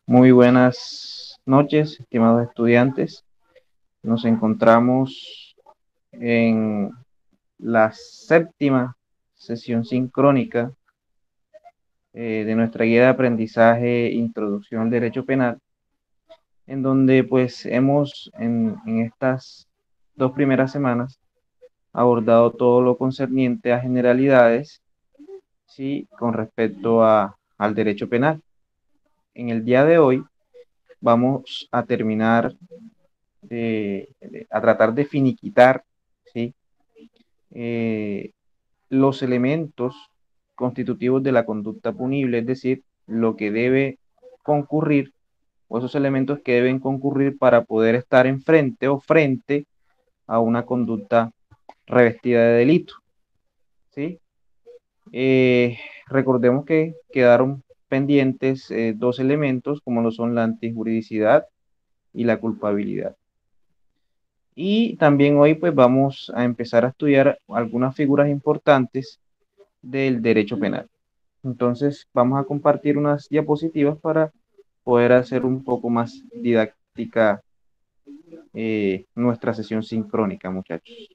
Muy buenas noches, estimados estudiantes. Nos encontramos en la séptima sesión sincrónica de nuestra guía de aprendizaje Introducción al Derecho Penal, en donde pues hemos en estas 2 primeras semanas abordado todo lo concerniente a generalidades, ¿sí? Con respecto al derecho penal. En el día de hoy vamos a terminar a tratar de finiquitar, ¿sí? eh, los elementos constitutivos de la conducta punible, es decir, lo que debe concurrir o esos elementos que deben concurrir para poder estar enfrente o frente a una conducta revestida de delito, ¿sí? Recordemos que quedaron pendientes dos elementos como lo son la antijuridicidad y la culpabilidad. Y también hoy pues vamos a empezar a estudiar algunas figuras importantes del derecho penal. Entonces vamos a compartir unas diapositivas para poder hacer un poco más didáctica nuestra sesión sincrónica, muchachos.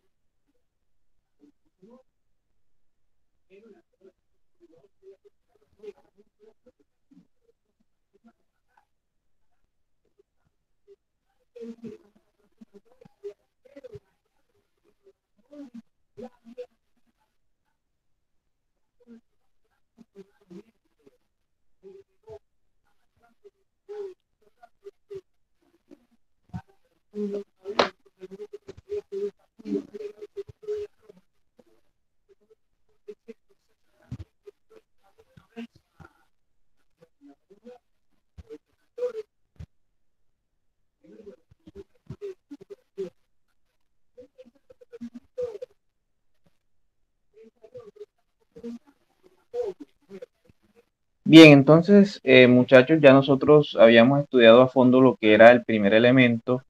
Bien, entonces, muchachos, ya nosotros habíamos estudiado a fondo lo que era el primer elemento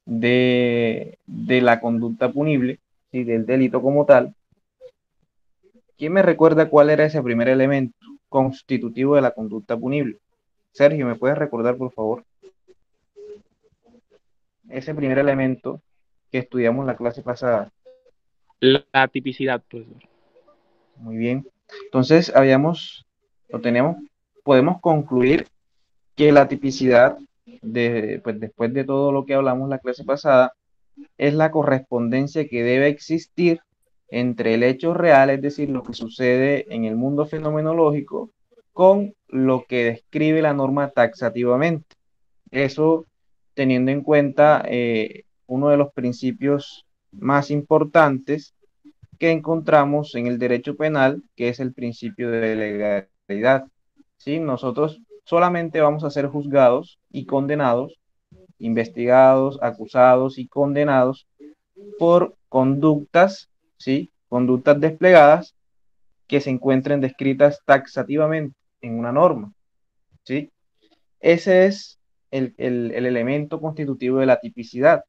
de la conducta punible, ¿sí? Del delito como tal. ¿Quién me recuerda cuál era ese primer elemento constitutivo de la conducta punible? Sergio, ¿me puedes recordar, por favor? Ese primer elemento que estudiamos la clase pasada. La tipicidad, profesor. Muy bien. Entonces, tenemos, podemos concluir que la tipicidad, pues después de todo lo que hablamos la clase pasada, es la correspondencia que debe existir entre el hecho real, es decir, lo que sucede en el mundo fenomenológico, con lo que describe la norma taxativamente. Eso teniendo en cuenta uno de los principios más importantes que encontramos en el derecho penal, que es el principio de legalidad. ¿Sí? Nosotros solamente vamos a ser juzgados y condenados, investigados, acusados y condenados por conductas, ¿sí? Conductas desplegadas que se encuentren descritas taxativamente en una norma, ¿sí? Ese es el elemento constitutivo de la tipicidad.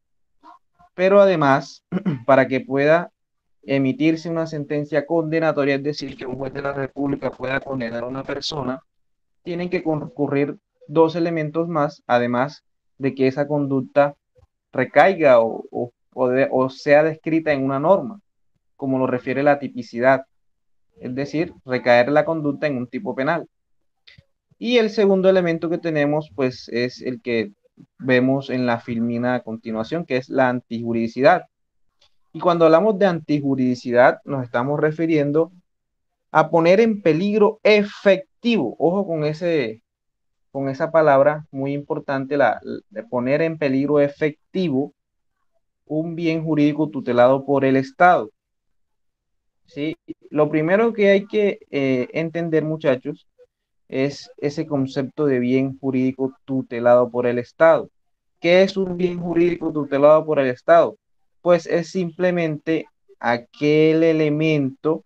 Pero además, para que pueda emitirse una sentencia condenatoria, es decir, que un juez de la República pueda condenar a una persona, tienen que concurrir dos elementos más, además de que esa conducta recaiga o sea descrita en una norma, como lo refiere la tipicidad, es decir, recaer la conducta en un tipo penal. Y el segundo elemento que tenemos, pues, es el que vemos en la filmina a continuación, que es la antijuridicidad. Y cuando hablamos de antijuridicidad, nos estamos refiriendo a poner en peligro efectivo. Ojo con esa palabra muy importante, la de poner en peligro efectivo un bien jurídico tutelado por el Estado. ¿Sí? Lo primero que hay que entender, muchachos, es ese concepto de bien jurídico tutelado por el Estado. ¿Qué es un bien jurídico tutelado por el Estado? Pues es simplemente aquel elemento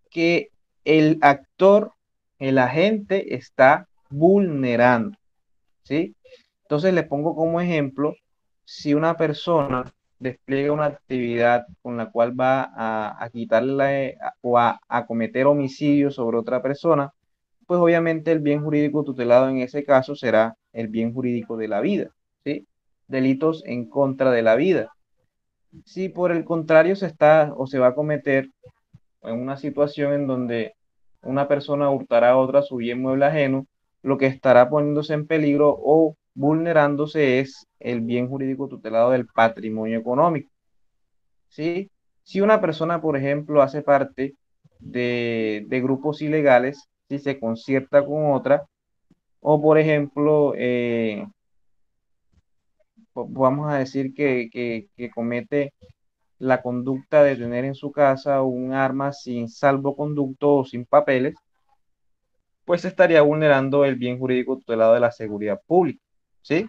que el actor, el agente, está vulnerando, ¿sí? Entonces les pongo como ejemplo, si una persona despliega una actividad con la cual va a quitarle o a cometer homicidio sobre otra persona, pues obviamente el bien jurídico tutelado en ese caso será el bien jurídico de la vida, ¿sí? Delitos en contra de la vida. Si por el contrario se está o se va a cometer en una situación en donde una persona hurtará a otra su bien mueble ajeno, lo que estará poniéndose en peligro o vulnerándose es el bien jurídico tutelado del patrimonio económico, ¿sí? Si una persona, por ejemplo, hace parte de grupos ilegales, si se concierta con otra, o por ejemplo, vamos a decir que comete la conducta de tener en su casa un arma sin salvoconducto o sin papeles, pues se estaría vulnerando el bien jurídico tutelado de la seguridad pública, ¿sí?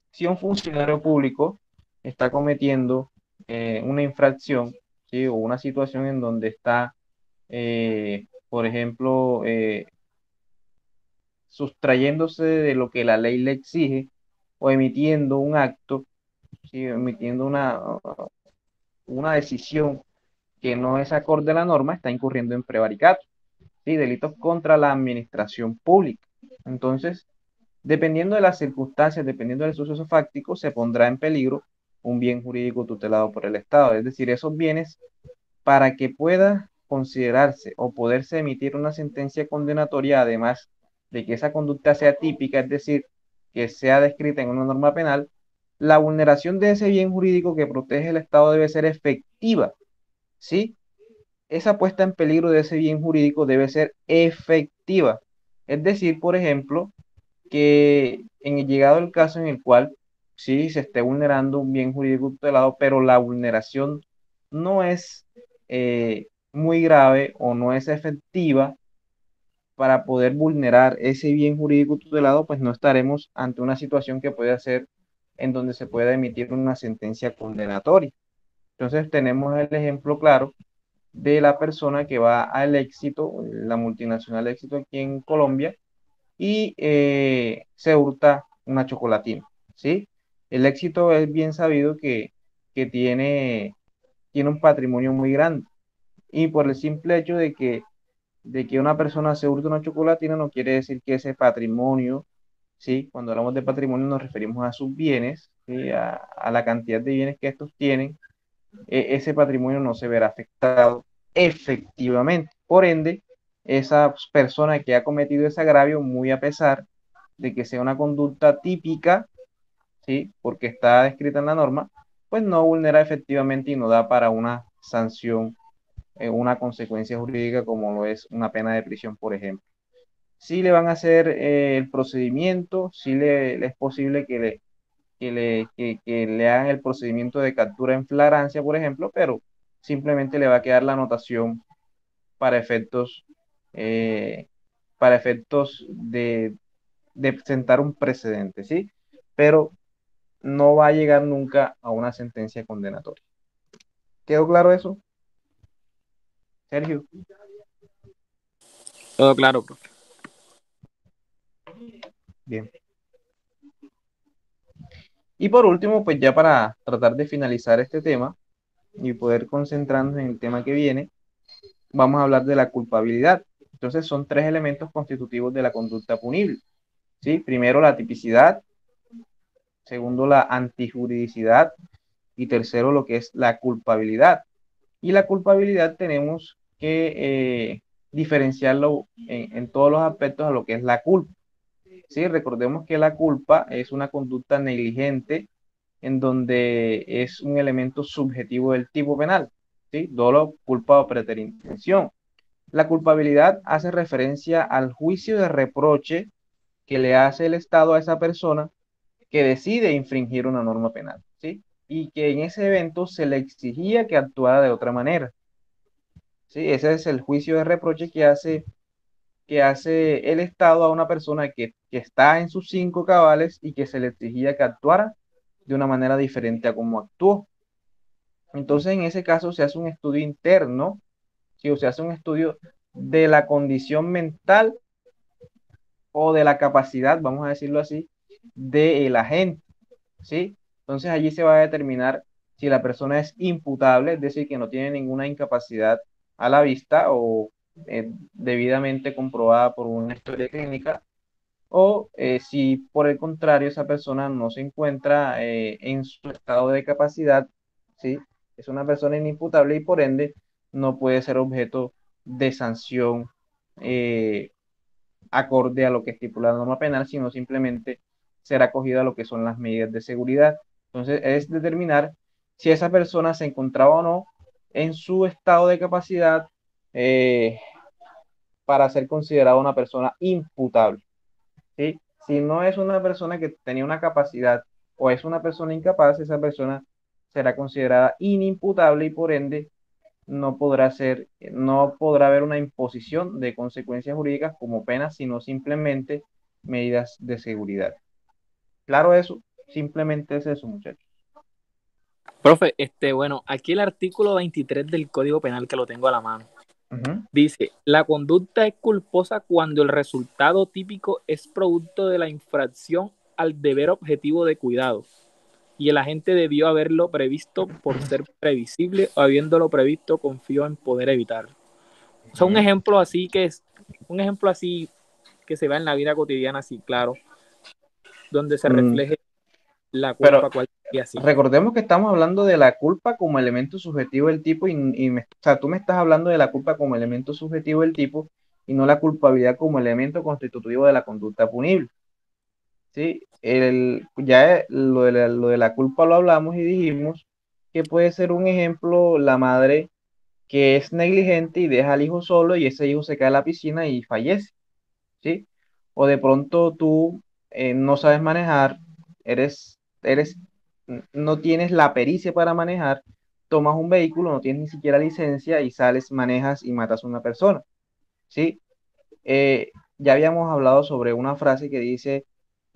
Si un funcionario público está cometiendo una infracción, ¿sí? O una situación en donde está, por ejemplo, sustrayéndose de lo que la ley le exige o emitiendo un acto, ¿sí? Emitiendo una decisión que no es acorde a la norma, está incurriendo en prevaricato, ¿sí? Delitos contra la administración pública. Entonces, dependiendo de las circunstancias, dependiendo del suceso fáctico, se pondrá en peligro un bien jurídico tutelado por el Estado. Es decir, esos bienes, para que pueda considerarse o poderse emitir una sentencia condenatoria, además de que esa conducta sea típica, es decir, que sea descrita en una norma penal, la vulneración de ese bien jurídico que protege el Estado debe ser efectiva, ¿sí? Esa puesta en peligro de ese bien jurídico debe ser efectiva. Es decir, por ejemplo, que en el llegado el caso en el cual sí se esté vulnerando un bien jurídico tutelado, pero la vulneración no es muy grave o no es efectiva para poder vulnerar ese bien jurídico tutelado, pues no estaremos ante una situación que puede ser en donde se pueda emitir una sentencia condenatoria. Entonces tenemos el ejemplo claro de la persona que va al éxito, la multinacional éxito aquí en Colombia, y se hurta una chocolatina, ¿sí? El éxito es bien sabido que tiene un patrimonio muy grande y por el simple hecho de que una persona se hurta una chocolatina no quiere decir que ese patrimonio, ¿sí? Cuando hablamos de patrimonio nos referimos a sus bienes, ¿sí? A la cantidad de bienes que estos tienen, ese patrimonio no se verá afectado efectivamente. Por ende, esa persona que ha cometido ese agravio, muy a pesar de que sea una conducta típica, ¿sí? Porque está descrita en la norma, pues no vulnera efectivamente y no da para una sanción, una consecuencia jurídica como lo es una pena de prisión, por ejemplo. Sí le van a hacer el procedimiento, sí le es posible que le hagan el procedimiento de captura en flagrancia, por ejemplo, pero simplemente le va a quedar la anotación para efectos, eh, para efectos de sentar un precedente, ¿sí? Pero no va a llegar nunca a una sentencia condenatoria. ¿Quedó claro eso, Sergio? Todo claro, profe. Bien. Y por último, pues ya para tratar de finalizar este tema y poder concentrarnos en el tema que viene, vamos a hablar de la culpabilidad. Entonces son tres elementos constitutivos de la conducta punible, ¿sí? Primero la tipicidad, segundo la antijuridicidad y tercero lo que es la culpabilidad. Y la culpabilidad tenemos que diferenciarlo en todos los aspectos a lo que es la culpa. ¿Sí? Recordemos que la culpa es una conducta negligente en donde es un elemento subjetivo del tipo penal, ¿sí? Dolo, culpa o preterintención. La culpabilidad hace referencia al juicio de reproche que le hace el Estado a esa persona que decide infringir una norma penal, ¿sí? Y que en ese evento se le exigía que actuara de otra manera, ¿sí? Ese es el juicio de reproche que hace el Estado a una persona que está en sus cinco cabales y que se le exigía que actuara de una manera diferente a como actuó. Entonces, en ese caso se hace un estudio interno, ¿sí? O se hace un estudio de la condición mental o de la capacidad, vamos a decirlo así, del agente, ¿sí? Entonces allí se va a determinar si la persona es imputable, es decir, que no tiene ninguna incapacidad a la vista debidamente comprobada por una historia clínica, o si por el contrario esa persona no se encuentra en su estado de capacidad, ¿sí? Es una persona inimputable y por ende no puede ser objeto de sanción eh, acorde a lo que estipula la norma penal, sino simplemente será acogida a lo que son las medidas de seguridad. Entonces, es determinar si esa persona se encontraba o no en su estado de capacidad eh, para ser considerada una persona imputable, ¿sí? Si no es una persona que tenía una capacidad o es una persona incapaz, esa persona será considerada inimputable y por ende no podrá haber una imposición de consecuencias jurídicas como penas, sino simplemente medidas de seguridad. Claro eso, simplemente es eso, muchachos. Profe, bueno, aquí el artículo 23 del Código Penal que lo tengo a la mano. Ujú. Dice, la conducta es culposa cuando el resultado típico es producto de la infracción al deber objetivo de cuidado y el agente debió haberlo previsto por ser previsible o habiéndolo previsto confío en poder evitarlo. O sea, Ujú. un ejemplo así que se vea en la vida cotidiana, así claro, donde se Mm, refleje la pero culpa, cual y así. recordemos que estamos hablando de la culpa como elemento subjetivo del tipo o sea, tú me estás hablando de la culpa como elemento subjetivo del tipo y no la culpabilidad como elemento constitutivo de la conducta punible. ¿Sí? Lo de la culpa lo hablamos y dijimos que puede ser un ejemplo la madre que es negligente y deja al hijo solo y ese hijo se cae a la piscina y fallece, ¿sí? O de pronto tú no sabes manejar, no tienes la pericia para manejar, tomas un vehículo, no tienes ni siquiera licencia y sales, manejas y matas a una persona, ¿sí? Ya habíamos hablado sobre una frase que dice,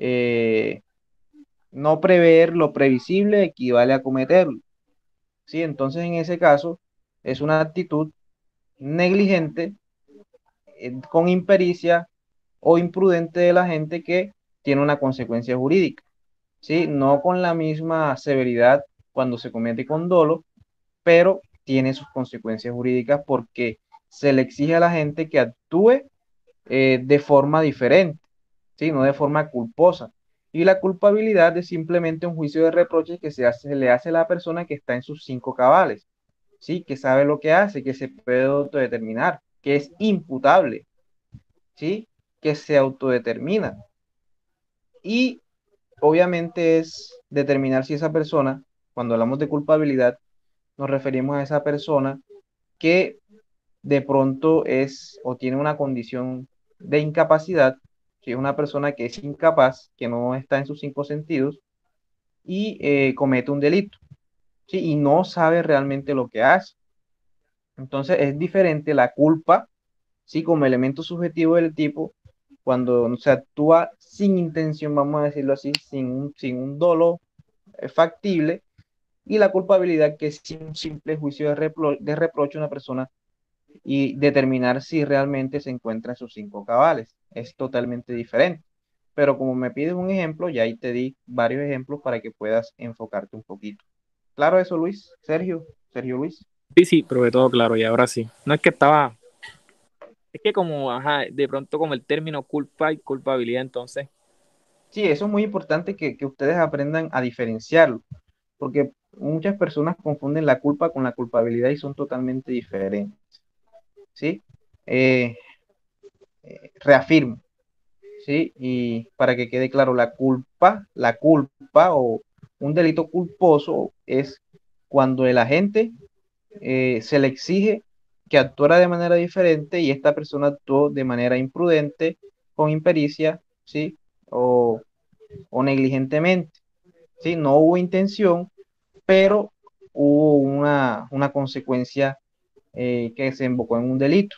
eh, no prever lo previsible equivale a cometerlo, ¿sí? Entonces, en ese caso, es una actitud negligente, con impericia o imprudente de la gente que tiene una consecuencia jurídica, ¿sí? No con la misma severidad cuando se comete con dolo, pero tiene sus consecuencias jurídicas porque se le exige a la gente que actúe de forma diferente, ¿sí? No de forma culposa. Y la culpabilidad es simplemente un juicio de reproche que se le hace a la persona que está en sus cinco cabales, ¿sí? Que sabe lo que hace, que se puede autodeterminar, que es imputable, ¿sí? Que se autodetermina. Y obviamente es determinar si esa persona, cuando hablamos de culpabilidad, nos referimos a esa persona que de pronto es o tiene una condición de incapacidad, si es una persona que es incapaz, que no está en sus cinco sentidos y comete un delito, ¿sí? Y no sabe realmente lo que hace. Entonces es diferente la culpa, ¿sí? Como elemento subjetivo del tipo, cuando se actúa sin intención, vamos a decirlo así, sin un dolo factible, y la culpabilidad que es un simple juicio de reproche a una persona y determinar si realmente se encuentra en sus cinco cabales. Es totalmente diferente. Pero como me pides un ejemplo, ya ahí te di varios ejemplos para que puedas enfocarte un poquito. Claro eso, Luis. Sergio Luis. Sí, sí, pero de todo claro, y ahora sí. No es que estaba, es que como, ajá, de pronto como el término culpa y culpabilidad, entonces, Sí, eso es muy importante que ustedes aprendan a diferenciarlo, porque muchas personas confunden la culpa con la culpabilidad y son totalmente diferentes. ¿Sí? Eh, Reafirmo. ¿Sí? Y para que quede claro, la culpa o un delito culposo es cuando el agente se le exige que actuara de manera diferente y esta persona actuó de manera imprudente, con impericia, ¿sí? O, o negligentemente, ¿sí? No hubo intención, pero hubo una consecuencia que desembocó en un delito,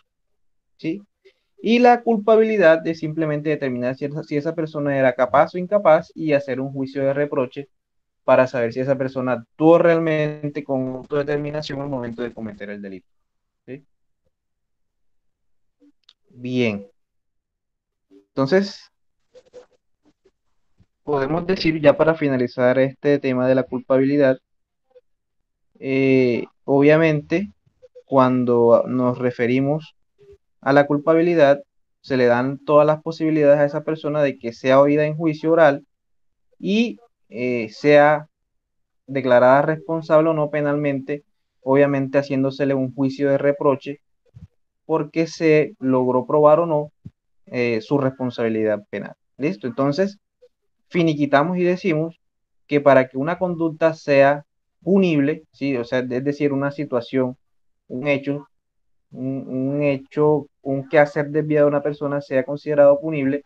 ¿sí? Y la culpabilidad de simplemente determinar si esa persona era capaz o incapaz y hacer un juicio de reproche para saber si esa persona actuó realmente con autodeterminación al momento de cometer el delito. ¿Sí? Bien, entonces podemos decir ya para finalizar este tema de la culpabilidad, obviamente cuando nos referimos a la culpabilidad, se le dan todas las posibilidades a esa persona de que sea oída en juicio oral y sea declarada responsable o no penalmente, obviamente haciéndosele un juicio de reproche porque se logró probar o no su responsabilidad penal. ¿Listo? Entonces, finiquitamos y decimos que para que una conducta sea punible, ¿sí? O sea, es decir, una situación, un hecho, un hecho, un quehacer desviado de una persona sea considerado punible,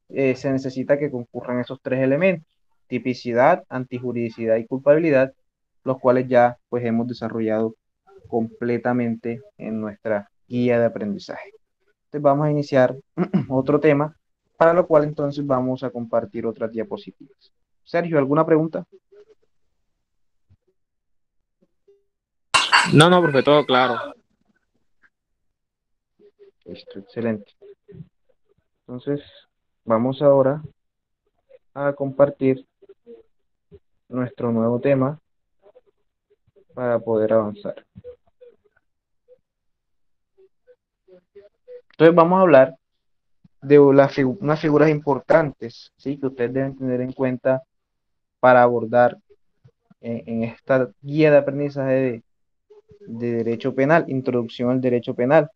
se necesita que concurran esos tres elementos: tipicidad, antijuridicidad y culpabilidad, los cuales ya pues hemos desarrollado completamente en nuestra guía de aprendizaje. Entonces vamos a iniciar otro tema, para lo cual entonces vamos a compartir otras diapositivas. Sergio, ¿alguna pregunta? No, no, profe, todo claro. Listo, excelente. Entonces vamos ahora a compartir nuestro nuevo tema para poder avanzar. Entonces vamos a hablar de unas figuras importantes, ¿sí? Que ustedes deben tener en cuenta para abordar en esta guía de aprendizaje de derecho penal, introducción al derecho penal,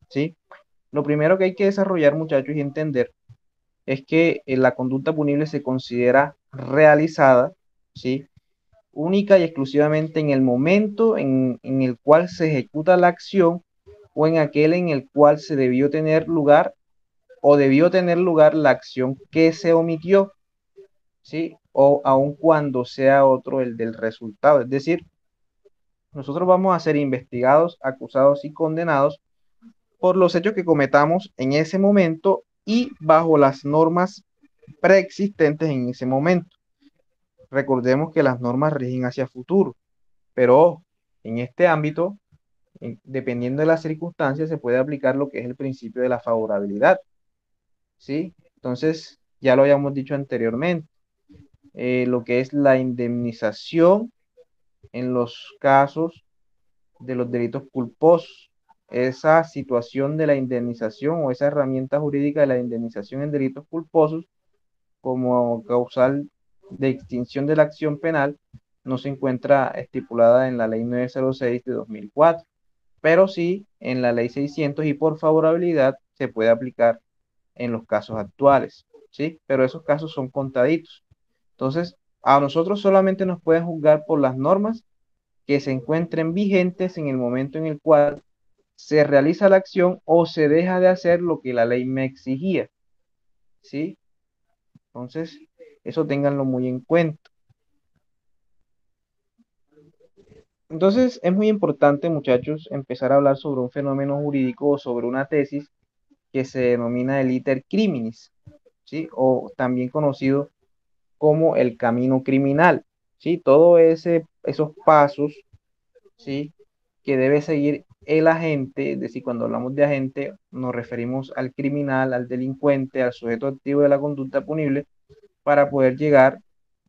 ¿sí? Lo primero que hay que desarrollar, muchachos, y entender es que la conducta punible se considera realizada, ¿sí? Única y exclusivamente en el momento en el cual se ejecuta la acción o en aquel en el cual se debió tener lugar o debió tener lugar la acción que se omitió, ¿sí? O aun cuando sea otro el del resultado. Es decir, nosotros vamos a ser investigados, acusados y condenados por los hechos que cometamos en ese momento y bajo las normas preexistentes en ese momento. Recordemos que las normas rigen hacia futuro, pero en este ámbito, dependiendo de las circunstancias, se puede aplicar lo que es el principio de la favorabilidad, ¿sí? Entonces, ya lo habíamos dicho anteriormente, lo que es la indemnización en los casos de los delitos culposos. Esa situación de la indemnización o esa herramienta jurídica de la indemnización en delitos culposos como causal de extinción de la acción penal no se encuentra estipulada en la ley 906 de 2004, pero sí en la ley 600 y por favorabilidad se puede aplicar en los casos actuales, ¿sí? Pero esos casos son contaditos. Entonces, a nosotros solamente nos pueden juzgar por las normas que se encuentren vigentes en el momento en el cual se realiza la acción o se deja de hacer lo que la ley me exigía, ¿sí? Entonces, eso ténganlo muy en cuenta. Entonces, es muy importante, muchachos, empezar a hablar sobre un fenómeno jurídico o sobre una tesis que se denomina el iter criminis, ¿sí? O también conocido como el camino criminal, ¿sí? Todos esos pasos, ¿sí? Que debe seguir el agente, es decir, cuando hablamos de agente, nos referimos al criminal, al delincuente, al sujeto activo de la conducta punible, para poder llegar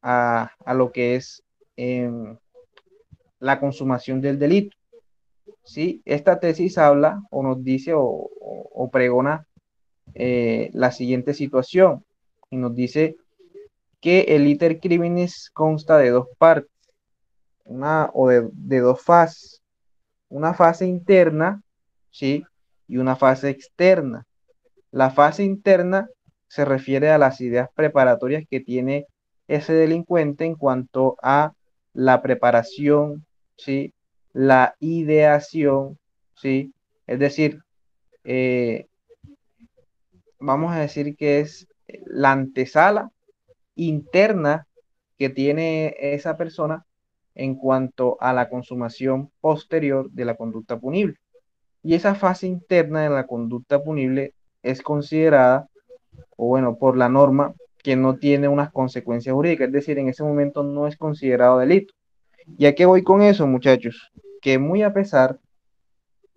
a lo que es la consumación del delito. ¿Sí? Esta tesis habla o nos dice o pregona la siguiente situación y nos dice que el iter criminis consta de dos partes, de dos fases, una fase interna, ¿sí? Y una fase externa. La fase interna se refiere a las ideas preparatorias que tiene ese delincuente en cuanto a la preparación, ¿sí? La ideación, ¿sí? Es decir, eh, vamos a decir que es la antesala interna que tiene esa persona en cuanto a la consumación posterior de la conducta punible. Y esa fase interna de la conducta punible es considerada, o bueno, por la norma, que no tiene unas consecuencias jurídicas, es decir, en ese momento no es considerado delito. ¿Y a qué voy con eso, muchachos? Que muy a pesar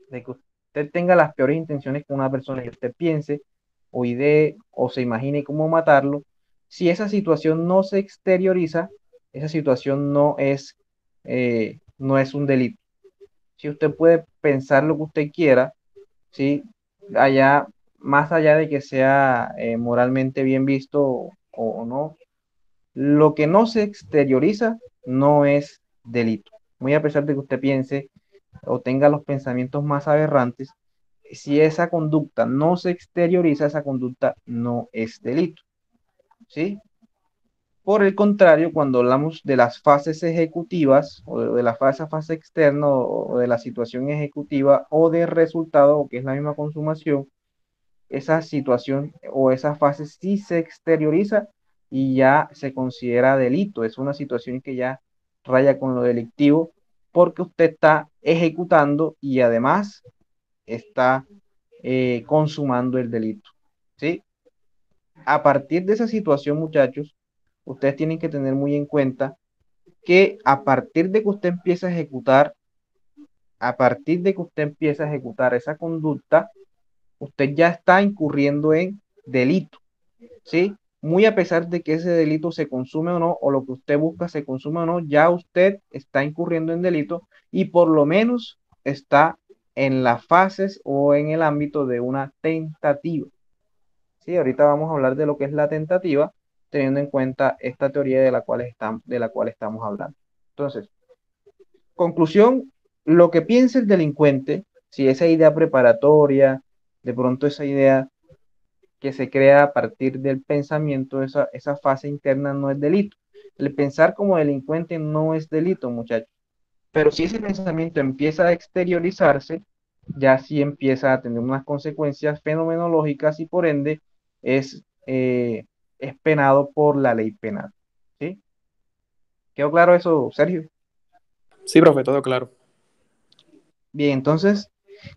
de que usted tenga las peores intenciones con una persona y usted piense o idee o se imagine cómo matarlo, si esa situación no se exterioriza, esa situación no es un delito. Si usted puede pensar lo que usted quiera, ¿sí? allá, más allá de que sea moralmente bien visto o no, lo que no se exterioriza no es delito. Muy a pesar de que usted piense o tenga los pensamientos más aberrantes, si esa conducta no se exterioriza, esa conducta no es delito, ¿sí? Por el contrario, cuando hablamos de las fases ejecutivas o de la fase externa o de la situación ejecutiva o de resultado, o que es la misma consumación, esa situación o esa fase sí se exterioriza y ya se considera delito. Es una situación que ya raya con lo delictivo porque usted está ejecutando y además está consumando el delito. ¿Sí? A partir de esa situación, muchachos, ustedes tienen que tener muy en cuenta que a partir de que usted empieza a ejecutar, a partir de que usted empieza a ejecutar esa conducta, usted ya está incurriendo en delito, ¿sí? Muy a pesar de que ese delito se consume o no, o lo que usted busca se consume o no, ya usted está incurriendo en delito y por lo menos está en las fases o en el ámbito de una tentativa. Sí, ahorita vamos a hablar de lo que es la tentativa, teniendo en cuenta esta teoría de la cual estamos hablando. Entonces, conclusión, lo que piensa el delincuente, si esa idea preparatoria, de pronto esa idea que se crea a partir del pensamiento, esa fase interna no es delito. El pensar como delincuente no es delito, muchachos. Pero si ese pensamiento empieza a exteriorizarse, ya sí empieza a tener unas consecuencias fenomenológicas y por ende es, eh, es penado por la ley penal. ¿Sí? ¿Quedó claro eso, Sergio? Sí, profe, todo claro. Bien, entonces,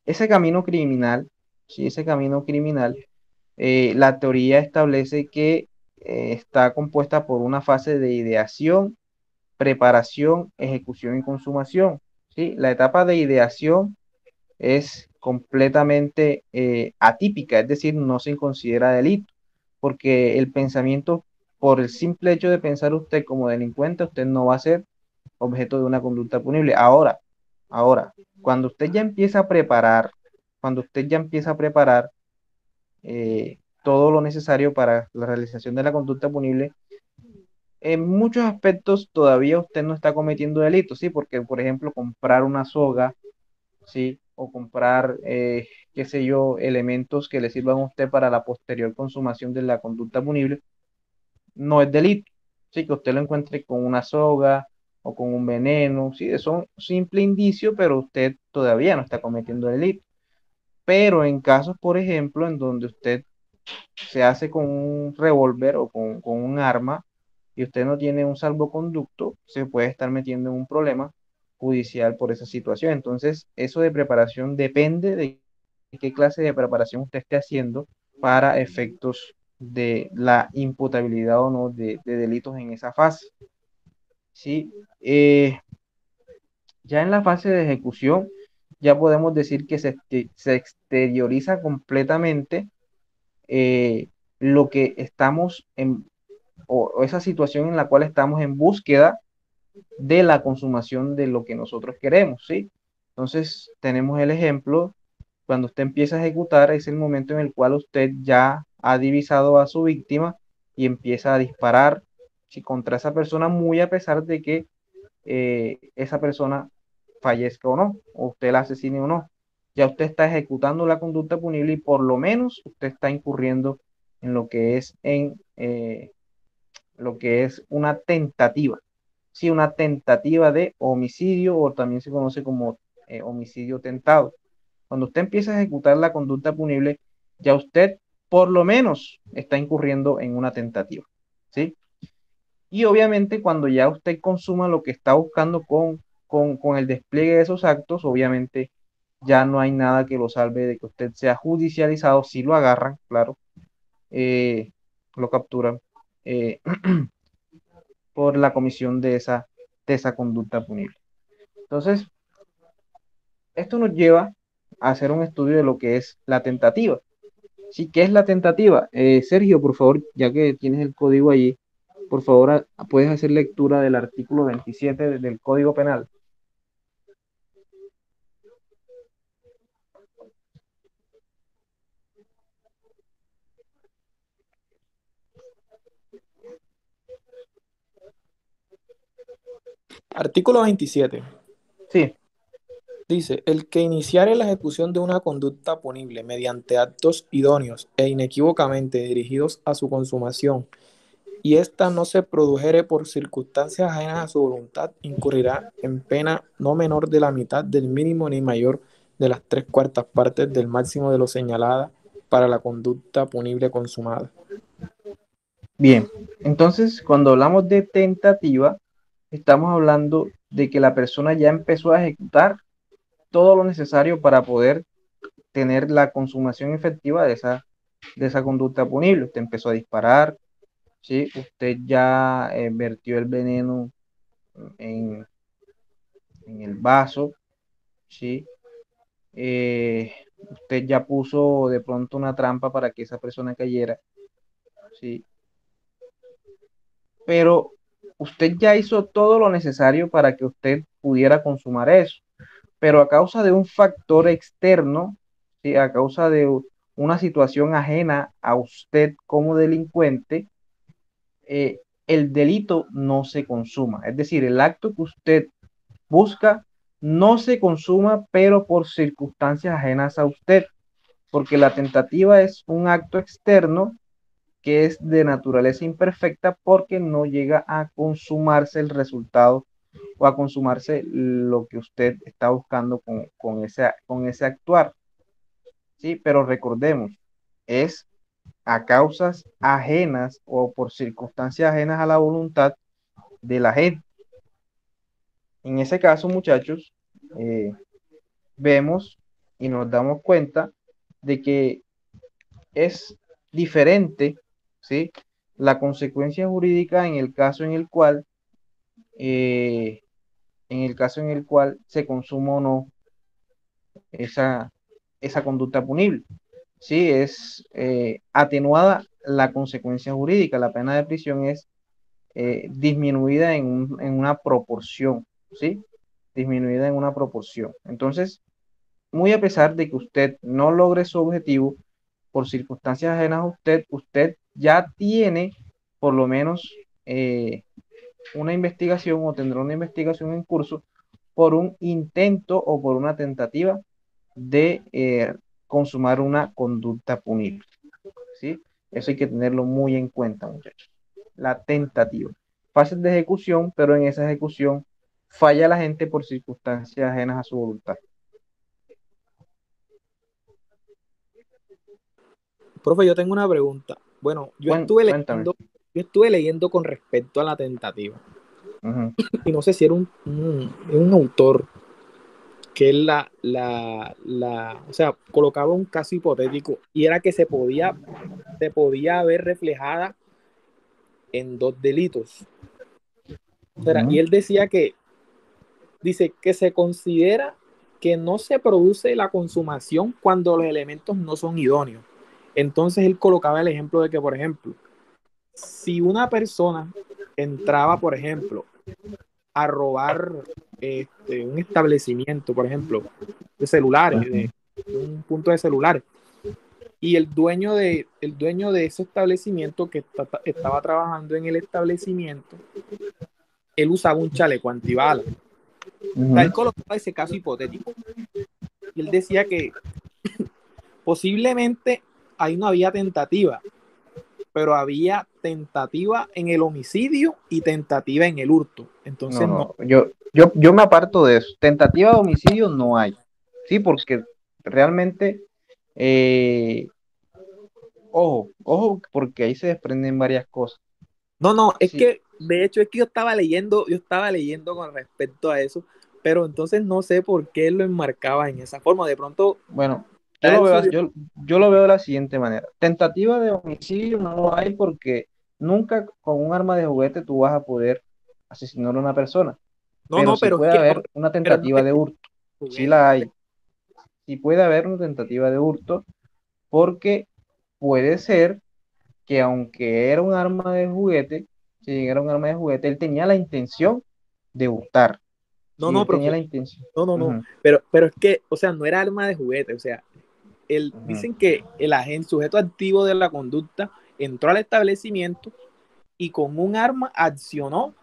ese camino criminal, sí, ese camino criminal, la teoría establece que está compuesta por una fase de ideación, preparación, ejecución y consumación. ¿Sí? La etapa de ideación es completamente atípica, es decir, no se considera delito, porque el pensamiento, por el simple hecho de pensar usted como delincuente, usted no va a ser objeto de una conducta punible. Ahora, cuando usted ya empieza a preparar, cuando usted ya empieza a preparar todo lo necesario para la realización de la conducta punible, en muchos aspectos todavía usted no está cometiendo delitos, ¿sí? Porque, por ejemplo, comprar una soga, ¿sí? O comprar, qué sé yo, elementos que le sirvan a usted para la posterior consumación de la conducta punible, no es delito. Sí, que usted lo encuentre con una soga o con un veneno, sí, es un simple indicio, pero usted todavía no está cometiendo delito. Pero en casos, por ejemplo, en donde usted se hace con un revólver o con un arma y usted no tiene un salvoconducto, se puede estar metiendo en un problema judicial por esa situación. Entonces, eso de preparación depende de qué clase de preparación usted esté haciendo para efectos de la imputabilidad o no de delitos en esa fase. ¿Sí? Ya en la fase de ejecución, ya podemos decir que se exterioriza completamente lo que estamos en, o esa situación en la cual estamos en búsqueda de la consumación de lo que nosotros queremos, ¿sí? Entonces, tenemos el ejemplo, cuando usted empieza a ejecutar, es el momento en el cual usted ya ha divisado a su víctima y empieza a disparar, ¿sí? Contra esa persona, muy a pesar de que esa persona fallezca o no, o usted la asesine o no. Ya usted está ejecutando la conducta punible y por lo menos usted está incurriendo en lo que es una tentativa. Sí, una tentativa de homicidio o también se conoce como homicidio tentado. Cuando usted empieza a ejecutar la conducta punible, ya usted por lo menos está incurriendo en una tentativa. ¿Sí? Y obviamente cuando ya usted consuma lo que está buscando con el despliegue de esos actos, obviamente ya no hay nada que lo salve de que usted sea judicializado, si lo agarran, claro, eh, lo capturan eh, por la comisión de esa conducta punible. Entonces, esto nos lleva a hacer un estudio de lo que es la tentativa. Sí, ¿qué es la tentativa? Sergio, por favor, ya que tienes el código allí, por favor, puedes hacer lectura del artículo 27 del Código Penal. Artículo 27. Sí, Dice, el que iniciare la ejecución de una conducta punible mediante actos idóneos e inequívocamente dirigidos a su consumación, y ésta no se produjere por circunstancias ajenas a su voluntad, incurrirá en pena no menor de la mitad del mínimo ni mayor de las 3/4 partes del máximo de lo señalada para la conducta punible consumada. bien. Entonces, cuando hablamos de tentativa, estamos hablando de que la persona ya empezó a ejecutar todo lo necesario para poder tener la consumación efectiva de esa conducta punible. Usted empezó a disparar, ¿sí? Usted ya vertió el veneno en, en el vaso, ¿sí? Usted ya puso de pronto una trampa para que esa persona cayera, ¿sí? Pero usted ya hizo todo lo necesario para que usted pudiera consumar eso. Pero a causa de un factor externo, ¿sí? A causa de una situación ajena a usted como delincuente, el delito no se consuma. Es decir, el acto que usted busca no se consuma, pero por circunstancias ajenas a usted, porque la tentativa es un acto externo que es de naturaleza imperfecta porque no llega a consumarse el resultado o a consumarse lo que usted está buscando con ese actuar. ¿Sí? Pero recordemos, es a causas ajenas o por circunstancias ajenas a la voluntad de la gente. En ese caso, muchachos, eh, vemos y nos damos cuenta de que es diferente, ¿sí? La consecuencia jurídica eh, en el caso en el cual se consuma o no esa, esa conducta punible. Sí, es atenuada la consecuencia jurídica. La pena de prisión es disminuida en una proporción, ¿sí? Disminuida en una proporción. Entonces, muy a pesar de que usted no logre su objetivo por circunstancias ajenas a usted, usted ya tiene por lo menos una investigación o tendrá una investigación en curso por un intento o por una tentativa de consumar una conducta punible. ¿Sí? Eso hay que tenerlo muy en cuenta, muchachos. La tentativa. Fases de ejecución, pero en esa ejecución falla la gente por circunstancias ajenas a su voluntad. Profe, yo tengo una pregunta. Bueno, Cuéntame. yo estuve leyendo con respecto a la tentativa. Ujú, Y no sé si era un autor que él o sea, colocaba un caso hipotético y era que se podía ver reflejada en dos delitos. O sea, y ujú. él dice que se considera que no se produce la consumación cuando los elementos no son idóneos. Entonces él colocaba el ejemplo de que, por ejemplo, si una persona entraba, por ejemplo, a robar un establecimiento, por ejemplo, de celulares, de un punto de celulares, y el dueño de ese establecimiento que estaba trabajando en el establecimiento, él usaba un chaleco antibalas. O sea, él Ujú. colocaba ese caso hipotético. Y él decía que posiblemente ahí no había tentativa, pero había tentativa en el homicidio y tentativa en el hurto. No, Entonces, no. no, yo me aparto de eso. Tentativa de homicidio no hay. Sí, porque realmente, eh, ojo, porque ahí se desprenden varias cosas. No, no, es Sí, que, de hecho, es que yo estaba leyendo con respecto a eso, pero entonces no sé por qué él lo enmarcaba en esa forma. De pronto, bueno, a él su... yo lo veo de la siguiente manera. Tentativa de homicidio no lo hay porque nunca con un arma de juguete tú vas a poder asesinar a una persona, No, pero no, sí pero es puede que, haber una pero no tentativa es de hurto. Sí juguete. la hay. Sí puede haber una tentativa de hurto porque puede ser que aunque era un arma de juguete, si era un arma de juguete, él tenía la intención de hurtar. No, Sí, no, él tenía profe. la intención. No, no, no. Ujú, Pero es que, o sea, no era arma de juguete. O sea, ujú. dicen que el agente, sujeto activo de la conducta, entró al establecimiento y con un arma accionó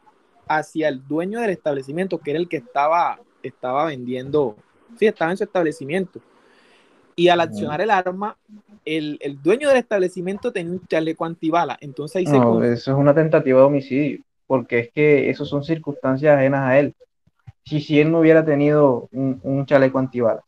hacia el dueño del establecimiento, que era el que estaba vendiendo, sí, estaba en su establecimiento. Y al accionar el arma, el dueño del establecimiento tenía un chaleco antibala. Entonces ahí se No, confunde. eso es una tentativa de homicidio, porque es que eso son circunstancias ajenas a él. Si él no hubiera tenido un chaleco antibalas.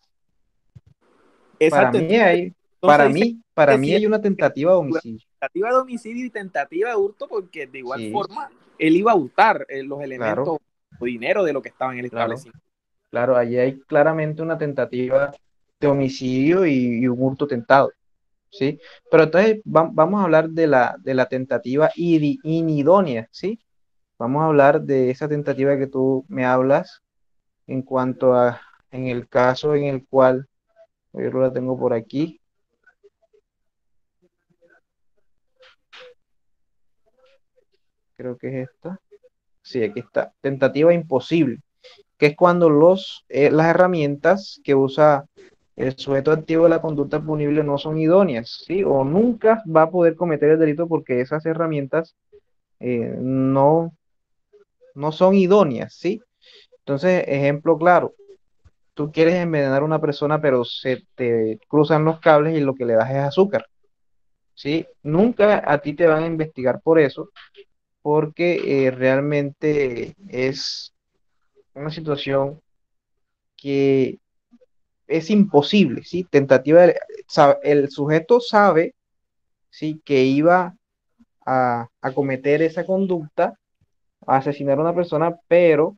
Para Exacto, mí hay, entonces dice para que mí si hay una tentativa de homicidio. tentativa de homicidio y tentativa de hurto, porque de igual Sí, forma él iba a hurtar los claro, elementos o dinero de lo que estaba en el claro, establecimiento. claro, allí hay claramente una tentativa de homicidio y un hurto tentado, ¿sí? Pero entonces vamos a hablar de la tentativa inidónea, ¿sí? Vamos a hablar de esa tentativa que tú me hablas en cuanto a, en el caso en el cual, yo la tengo por aquí, creo que es esta. Sí, aquí está. Tentativa imposible, que es cuando las herramientas que usa el sujeto activo de la conducta punible no son idóneas, ¿sí? O nunca va a poder cometer el delito porque esas herramientas no, no son idóneas, ¿sí? Entonces, ejemplo claro, tú quieres envenenar a una persona, pero se te cruzan los cables y lo que le das es azúcar, ¿sí? Nunca a ti te van a investigar por eso, porque realmente es una situación que es imposible, ¿sí? El sujeto sabe, ¿sí? Que iba a cometer esa conducta, a asesinar a una persona, pero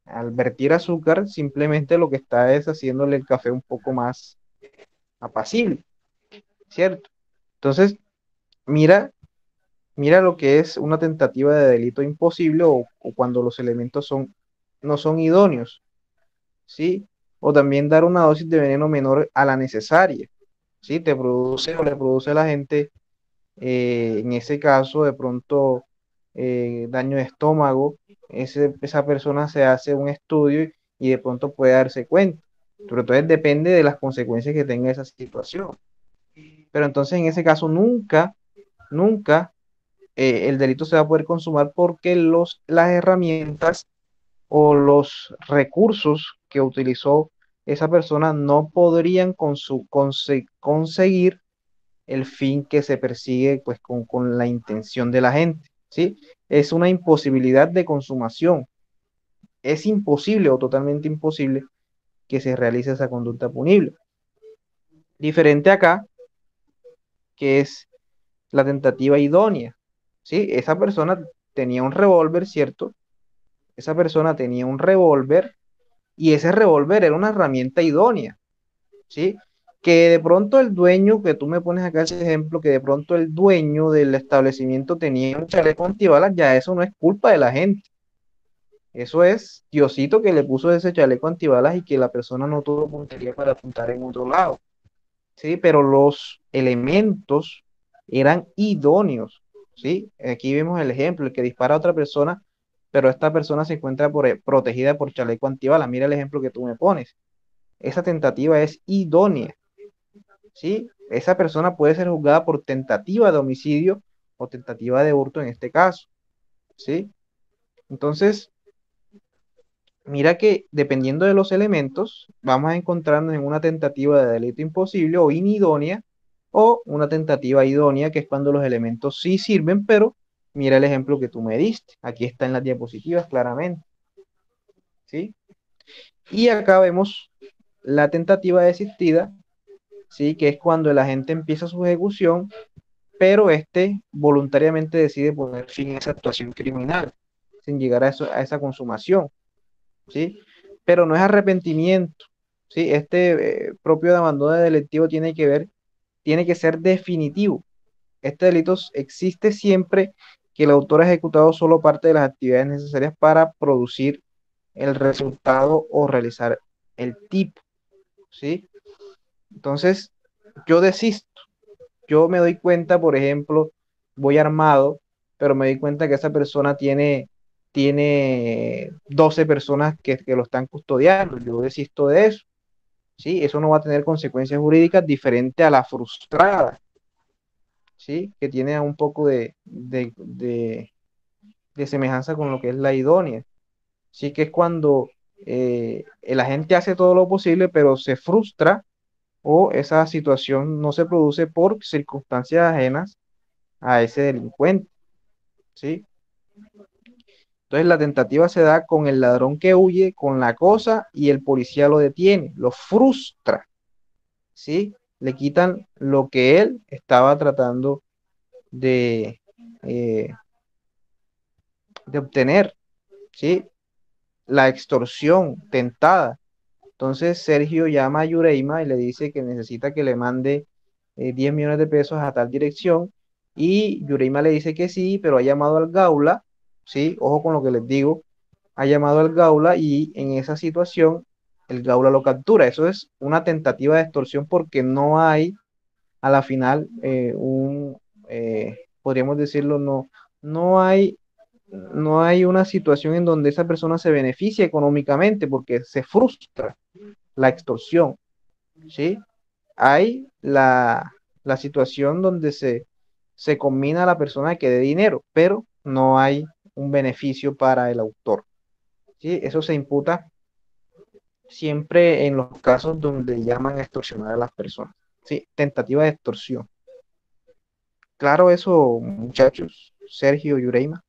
al vertir azúcar, simplemente lo que está es haciéndole el café un poco más apacible, ¿cierto? Entonces, mira, mira lo que es una tentativa de delito imposible o cuando los elementos no son idóneos, ¿sí? O también dar una dosis de veneno menor a la necesaria, ¿sí? Te produce o le produce a la gente, en ese caso, de pronto, daño de estómago. Esa persona se hace un estudio y de pronto puede darse cuenta. Pero entonces depende de las consecuencias que tenga esa situación. Pero entonces en ese caso nunca el delito se va a poder consumar porque las herramientas o los recursos que utilizó esa persona no podrían conseguir el fin que se persigue pues con la intención de la gente, ¿sí? Es una imposibilidad de consumación. Es imposible o totalmente imposible que se realice esa conducta punible. Diferente acá, que es la tentativa idónea, ¿sí? Esa persona tenía un revólver, ¿cierto? Esa persona tenía un revólver y ese revólver era una herramienta idónea, ¿sí? Que de pronto el dueño, que tú me pones acá ese ejemplo, que de pronto el dueño del establecimiento tenía un chaleco antibalas, ya eso no es culpa de la gente. Eso es Diosito que le puso ese chaleco antibalas y que la persona no tuvo puntería para apuntar en otro lado, ¿sí? Pero los elementos eran idóneos, ¿sí? Aquí vemos el ejemplo, el que dispara a otra persona, pero esta persona se encuentra protegida por chaleco antibalas. Mira el ejemplo que tú me pones. Esa tentativa es idónea, ¿sí? Esa persona puede ser juzgada por tentativa de homicidio o tentativa de hurto en este caso, ¿sí? Entonces, mira que dependiendo de los elementos, vamos a encontrarnos en una tentativa de delito imposible o inidónea o una tentativa idónea, que es cuando los elementos sí sirven, pero mira el ejemplo que tú me diste. Aquí está en las diapositivas claramente, ¿sí? Y acá vemos la tentativa desistida, ¿sí? Que es cuando el agente empieza su ejecución pero este voluntariamente decide poner fin a esa actuación criminal sin llegar a esa consumación, ¿sí? Pero no es arrepentimiento, ¿sí? Este propio de abandono delictivo tiene que ser definitivo. Este delito existe siempre que el autor ha ejecutado solo parte de las actividades necesarias para producir el resultado o realizar el tipo, ¿sí? Entonces, yo desisto. Yo me doy cuenta, por ejemplo, voy armado, pero me doy cuenta que esa persona tiene 12 personas que lo están custodiando. Yo desisto de eso. ¿Sí? Eso no va a tener consecuencias jurídicas diferente a la frustrada, ¿sí? Que tiene un poco de de semejanza con lo que es la idónea. Sí que es cuando el agente hace todo lo posible, pero se frustra o esa situación no se produce por circunstancias ajenas a ese delincuente, ¿sí? Entonces la tentativa se da con el ladrón que huye, con la cosa y el policía lo detiene, lo frustra, ¿sí? Le quitan lo que él estaba tratando de, eh, de obtener, ¿sí? La extorsión tentada. Entonces Sergio llama a Yureima y le dice que necesita que le mande 10 millones de pesos a tal dirección y Yureima le dice que sí, pero ha llamado al Gaula, ¿sí? Ojo con lo que les digo, ha llamado al Gaula y en esa situación el Gaula lo captura. Eso es una tentativa de extorsión porque no hay a la final podríamos decirlo, no hay, no hay una situación en donde esa persona se beneficie económicamente porque se frustra la extorsión, ¿sí? Hay la situación donde se combina a la persona que dé dinero, pero no hay un beneficio para el autor, ¿sí? Eso se imputa siempre en los casos donde llaman a extorsionar a las personas, ¿sí? Tentativa de extorsión. Claro eso, muchachos, Sergio Yureima.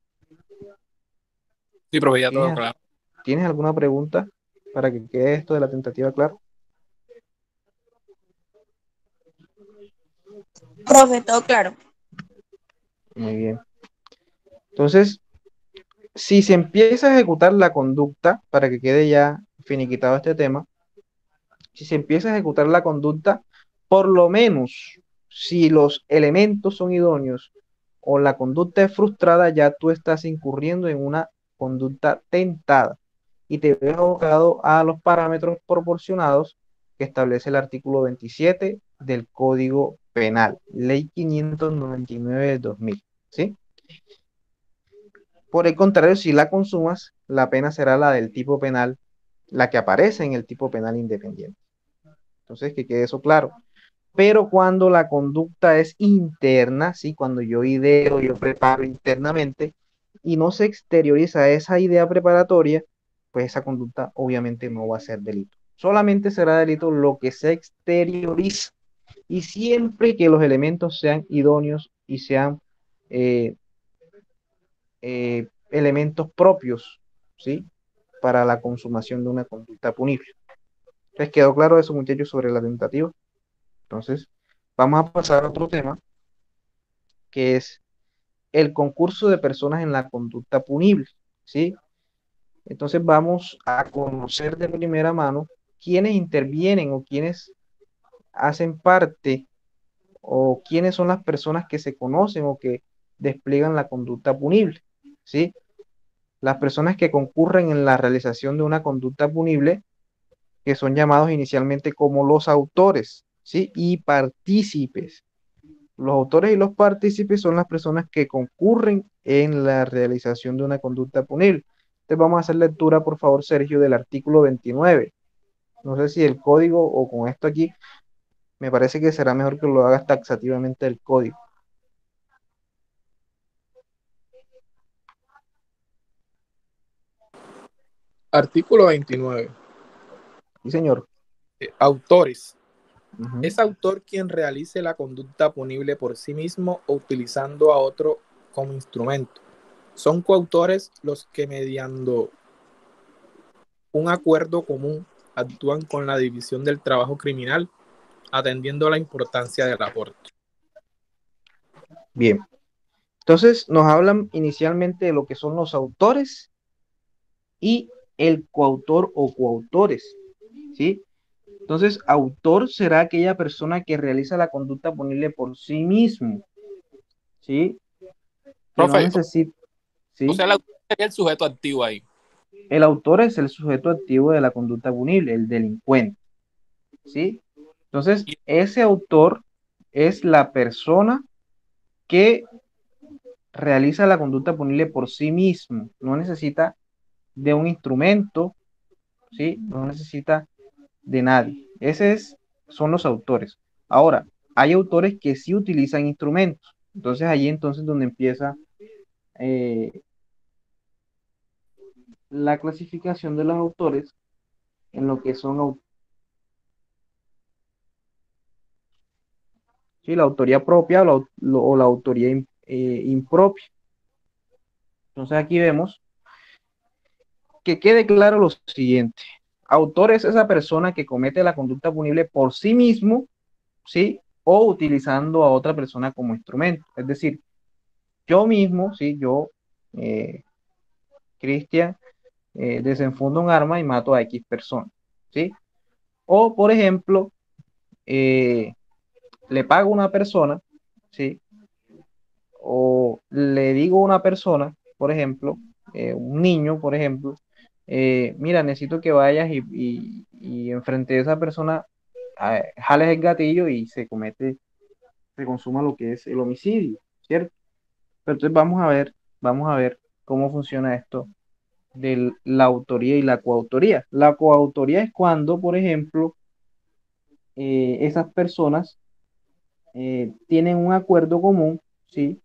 Sí, profe, ya todo ¿Tienes, claro. ¿Tienes alguna pregunta para que quede esto de la tentativa claro? Profe, todo claro. Muy bien. Entonces, si se empieza a ejecutar la conducta, para que quede ya finiquitado este tema, si se empieza a ejecutar la conducta, por lo menos si los elementos son idóneos o la conducta es frustrada, ya tú estás incurriendo en una conducta tentada y te ves abocado a los parámetros proporcionados que establece el artículo 27 del Código Penal, Ley 599 del 2000, ¿sí? Por el contrario, si la consumas, la pena será la del tipo penal, la que aparece en el tipo penal independiente. Entonces, que quede eso claro. Pero cuando la conducta es interna, ¿sí? Cuando yo ideo, yo preparo internamente y no se exterioriza esa idea preparatoria, pues esa conducta obviamente no va a ser delito. Solamente será delito lo que se exterioriza y siempre que los elementos sean idóneos y sean eh, elementos propios, ¿sí? Para la consumación de una conducta punible. ¿Les quedó claro eso, muchachos, sobre la tentativa? Entonces, vamos a pasar a otro tema, que es el concurso de personas en la conducta punible, ¿sí? Entonces vamos a conocer de primera mano quiénes intervienen o quiénes hacen parte o quiénes son las personas que se conocen o que despliegan la conducta punible, ¿sí? Las personas que concurren en la realización de una conducta punible, que son llamados inicialmente como los autores, ¿sí? Y partícipes. Los autores y los partícipes son las personas que concurren en la realización de una conducta punible. Entonces vamos a hacer lectura, por favor, Sergio, del artículo 29. No sé si el código o con esto aquí, me parece que será mejor que lo hagas taxativamente el código. Artículo 29. Sí, señor. Autores. Ujú. Es autor quien realice la conducta punible por sí mismo o utilizando a otro como instrumento. Son coautores los que mediando un acuerdo común actúan con la división del trabajo criminal, atendiendo a la importancia del aporte. Bien. Entonces nos hablan inicialmente de lo que son los autores y el coautor o coautores, ¿sí? Entonces, autor será aquella persona que realiza la conducta punible por sí mismo, ¿sí? Que no Profe, necesita, o ¿sí? sea, el autor sería el sujeto activo ahí. El autor es el sujeto activo de la conducta punible, el delincuente, ¿sí? Entonces, Y, ese autor es la persona que realiza la conducta punible por sí mismo, no necesita de un instrumento, ¿sí? No necesita de nadie. Son los autores. Ahora, hay autores que sí utilizan instrumentos. Entonces, ahí entonces donde empieza eh, la clasificación de los autores en lo que son ¿sí? La autoría propia o la autoría impropia. Entonces aquí vemos que quede claro lo siguiente. Autor es esa persona que comete la conducta punible por sí mismo, ¿sí? O utilizando a otra persona como instrumento. Es decir, yo mismo, ¿sí? Yo, eh, Cristian, desenfundo un arma y mato a X persona, ¿sí? O, por ejemplo, eh, le pago a una persona, ¿sí? O le digo a una persona, por ejemplo, un niño, por ejemplo, mira, necesito que vayas y enfrente de esa persona jales el gatillo y se consuma lo que es el homicidio, ¿cierto? Pero entonces vamos a ver cómo funciona esto de la autoría y la coautoría. La coautoría es cuando, por ejemplo, esas personas tienen un acuerdo común, ¿sí?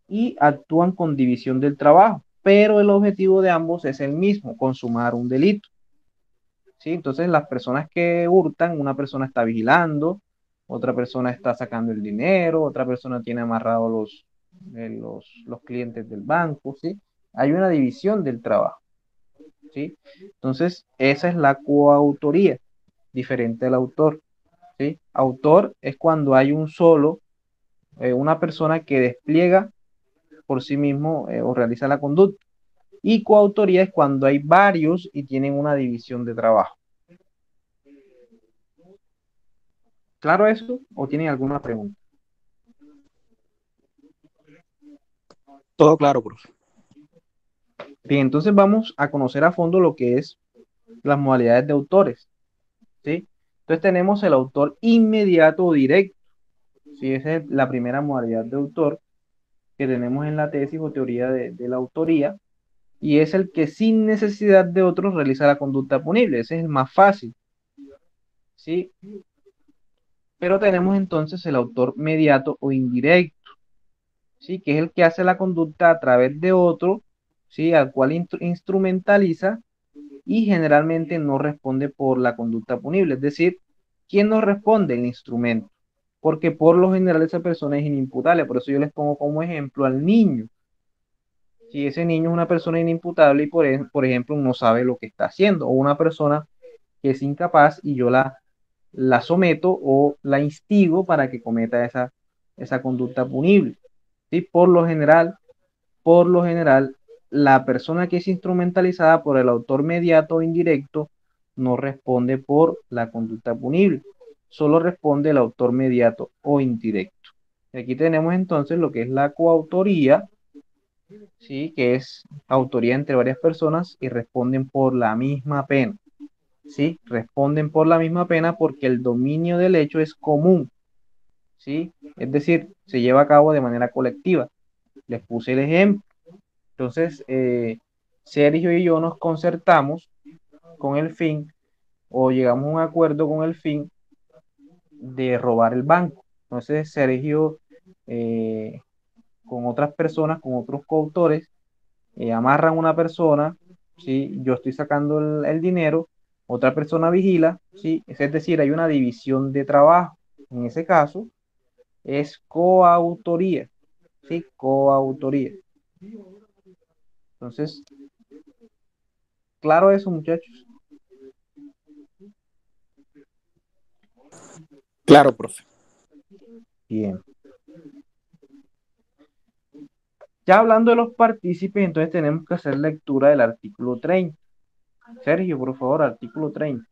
Y actúan con división del trabajo, pero el objetivo de ambos es el mismo, consumar un delito, ¿sí? Entonces las personas que hurtan, una persona está vigilando, otra persona está sacando el dinero, otra persona tiene amarrados los clientes del banco, ¿sí? Hay una división del trabajo, ¿sí? Entonces esa es la coautoría, diferente al autor, ¿sí? Autor es cuando hay un solo, una persona que despliega por sí mismo o realiza la conducta. Y coautoría es cuando hay varios y tienen una división de trabajo. ¿Claro eso? ¿O tienen alguna pregunta? Todo claro, profe. Bien, entonces vamos a conocer a fondo lo que es las modalidades de autores, ¿sí? Entonces tenemos el autor inmediato o directo, ¿sí? Esa es la primera modalidad de autor que tenemos en la tesis o teoría de la autoría, y es el que sin necesidad de otros realiza la conducta punible. Ese es el más fácil, ¿sí? Pero tenemos entonces el autor mediato o indirecto, ¿sí? Que es el que hace la conducta a través de otro, ¿sí? Al cual instrumentaliza y generalmente no responde por la conducta punible. Es decir, ¿quién no responde? El instrumento. Porque por lo general esa persona es inimputable. Por eso yo les pongo como ejemplo al niño. Si ese niño es una persona inimputable y por ejemplo no sabe lo que está haciendo, o una persona que es incapaz y yo la someto o la instigo para que cometa esa conducta punible. ¿Sí? Por lo general, la persona que es instrumentalizada por el autor mediato o indirecto no responde por la conducta punible, solo responde el autor mediato o indirecto. Y aquí tenemos entonces lo que es la coautoría, ¿sí? Que es autoría entre varias personas y responden por la misma pena. ¿Sí? Responden por la misma pena porque el dominio del hecho es común, ¿sí? Es decir, se lleva a cabo de manera colectiva. Les puse el ejemplo. Entonces, Sergio y yo nos concertamos con el fin o llegamos a un acuerdo con el fin de robar el banco. Entonces, Sergio eh, con otras personas, con otros coautores, amarran a una persona, ¿sí? Yo estoy sacando el dinero, otra persona vigila, ¿sí? Es decir, hay una división de trabajo. En ese caso, es coautoría, ¿sí? Coautoría. Entonces, claro eso, muchachos. Claro, profe. Bien. Ya hablando de los partícipes, entonces tenemos que hacer lectura del artículo 30. Sergio, por favor, artículo 30.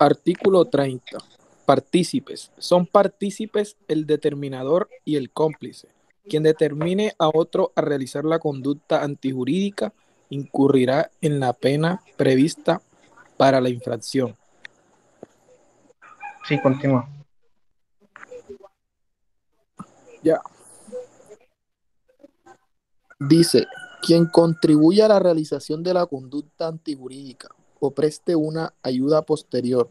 Artículo 30. Partícipes. Son partícipes el determinador y el cómplice. Quien determine a otro a realizar la conducta antijurídica incurrirá en la pena prevista para la infracción. Sí, continúa. Ya. Dice, quien contribuye a la realización de la conducta antijurídica o preste una ayuda posterior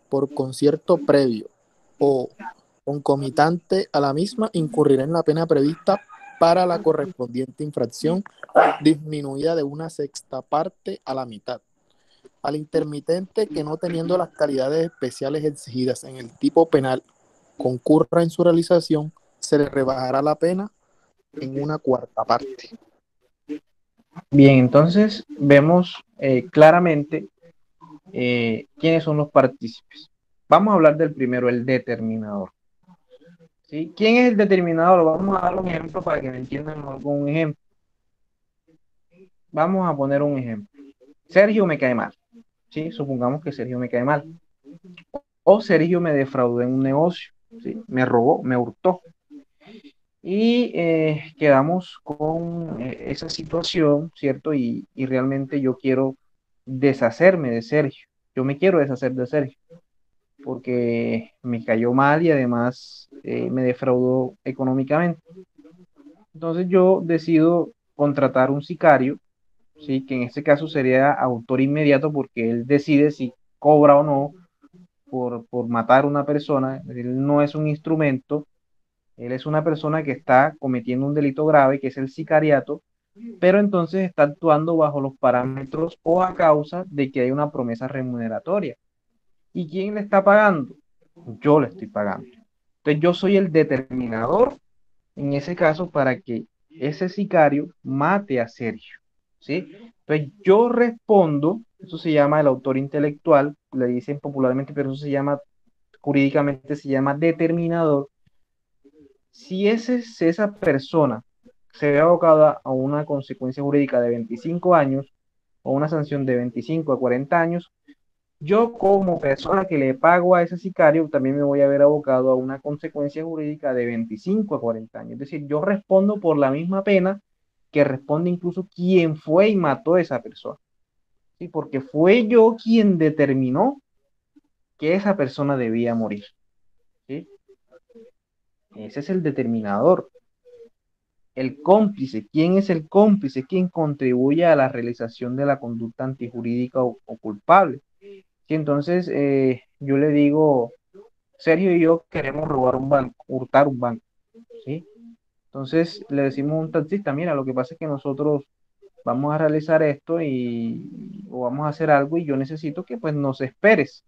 por concierto previo o concomitante a la misma, incurrirá en la pena prevista para la correspondiente infracción, disminuida de una sexta parte a la mitad. Al intermitente que, no teniendo las calidades especiales exigidas en el tipo penal, concurra en su realización, se le rebajará la pena en una cuarta parte. Bien, entonces vemos claramente quiénes son los partícipes. Vamos a hablar del primero, el determinador. ¿Sí? ¿Quién es el determinador? Vamos a dar un ejemplo para que me entiendan con un ejemplo. Vamos a poner un ejemplo. Sergio me cae mal. ¿Sí? Supongamos que Sergio me cae mal. O Sergio me defraudó en un negocio. ¿Sí? Me robó, me hurtó. Y quedamos con esa situación, ¿cierto? Y realmente yo quiero deshacerme de Sergio. Yo me quiero deshacer de Sergio porque me cayó mal y además me defraudó económicamente. Entonces yo decido contratar un sicario, ¿sí? Que en este caso sería autor inmediato porque él decide si cobra o no por matar a una persona. Él no es un instrumento, él es una persona que está cometiendo un delito grave, que es el sicariato, pero entonces está actuando bajo los parámetros o a causa de que hay una promesa remuneratoria. ¿Y quién le está pagando? Yo le estoy pagando. Entonces yo soy el determinador en ese caso para que ese sicario mate a Sergio, ¿sí? Entonces yo respondo, eso se llama el autor intelectual, le dicen popularmente, pero eso se llama, jurídicamente se llama determinador. Si esa persona se ve abocada a una consecuencia jurídica de 25 años o una sanción de 25 a 40 años, yo como persona que le pago a ese sicario también me voy a ver abocado a una consecuencia jurídica de 25 a 40 años. Es decir, yo respondo por la misma pena que responde incluso quien fue y mató a esa persona. ¿Sí? Porque fue yo quien determinó que esa persona debía morir. ¿Sí? Ese es el determinador. El cómplice, ¿quién es el cómplice? ¿Quién contribuye a la realización de la conducta antijurídica o culpable? Sí, entonces yo le digo, Sergio y yo queremos robar un banco, hurtar un banco, ¿sí? Entonces le decimos a un taxista, mira, lo que pasa es que nosotros vamos a realizar esto o vamos a hacer algo y yo necesito que pues nos esperes.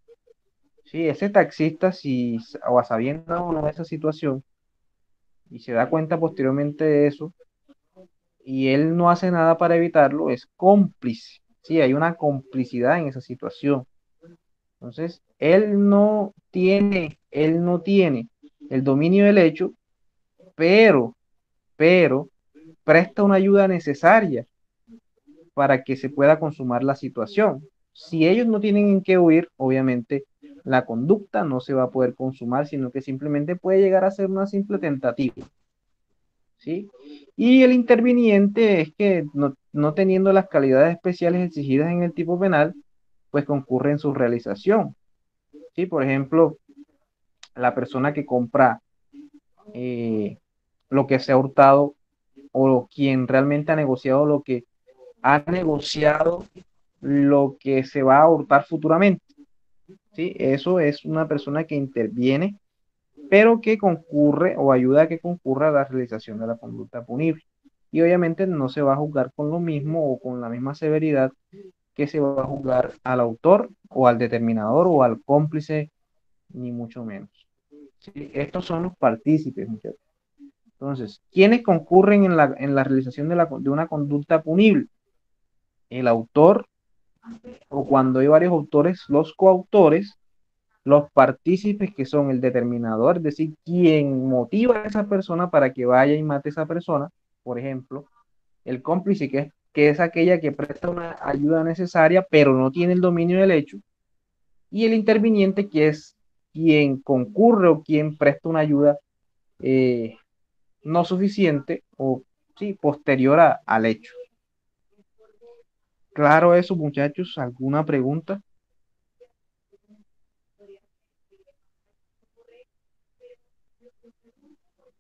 Sí, ese taxista, si o a sabiendo o no de esa situación y se da cuenta posteriormente de eso y él no hace nada para evitarlo, es cómplice. Sí, hay una complicidad en esa situación. Entonces, él no tiene el dominio del hecho, pero, pero presta una ayuda necesaria para que se pueda consumar la situación. Si ellos no tienen en qué huir, obviamente la conducta no se va a poder consumar, sino que simplemente puede llegar a ser una simple tentativa, ¿sí? Y el interviniente es que no teniendo las calidades especiales exigidas en el tipo penal, pues concurre en su realización, ¿sí? Por ejemplo, la persona que compra eh, lo que se ha hurtado o quien realmente ha negociado lo que se va a hurtar futuramente. ¿Sí? Eso es una persona que interviene, pero que concurre o ayuda a que concurra a la realización de la conducta punible. Y obviamente no se va a juzgar con lo mismo o con la misma severidad que se va a juzgar al autor o al determinador o al cómplice, ni mucho menos. ¿Sí? Estos son los partícipes, muchachos. Entonces, ¿quiénes concurren en la realización de una conducta punible? El autor, o cuando hay varios autores, los coautores, los partícipes que son el determinador, es decir, quien motiva a esa persona para que vaya y mate a esa persona, por ejemplo, el cómplice que es aquella que presta una ayuda necesaria, pero no tiene el dominio del hecho, y el interviniente que es quien concurre o quien presta una ayuda eh, no suficiente o sí, posterior al hecho. Claro eso, muchachos, ¿alguna pregunta?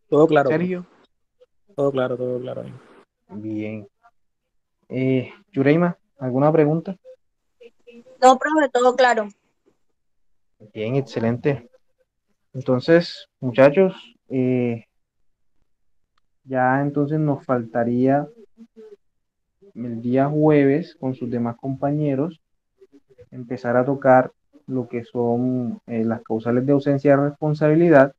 Todo claro, bro. Sergio, Todo claro, todo claro. bien. Yureima, ¿alguna pregunta? No, profe, todo claro. Bien, excelente. Entonces, muchachos, ya entonces nos faltaría el día jueves con sus demás compañeros empezar a tocar lo que son las causales de ausencia de responsabilidad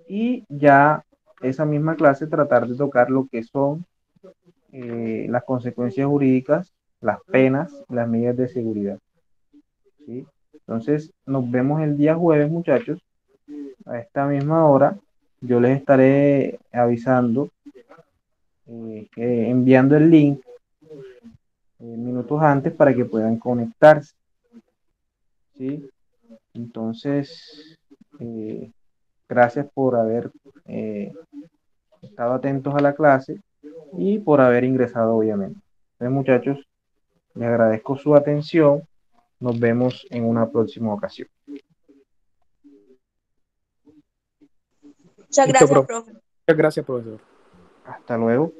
y ya esa misma clase tratar de tocar lo que son las consecuencias jurídicas, las penas, las medidas de seguridad. ¿Sí? Entonces, nos vemos el día jueves, muchachos, a esta misma hora. Yo les estaré avisando, enviando el link minutos antes para que puedan conectarse. ¿Sí? Entonces, eh, gracias por haber estado atentos a la clase y por haber ingresado, obviamente. Entonces, muchachos, les agradezco su atención. Nos vemos en una próxima ocasión. Muchas Listo, gracias, profe. profe. Muchas gracias, profesor. Hasta luego.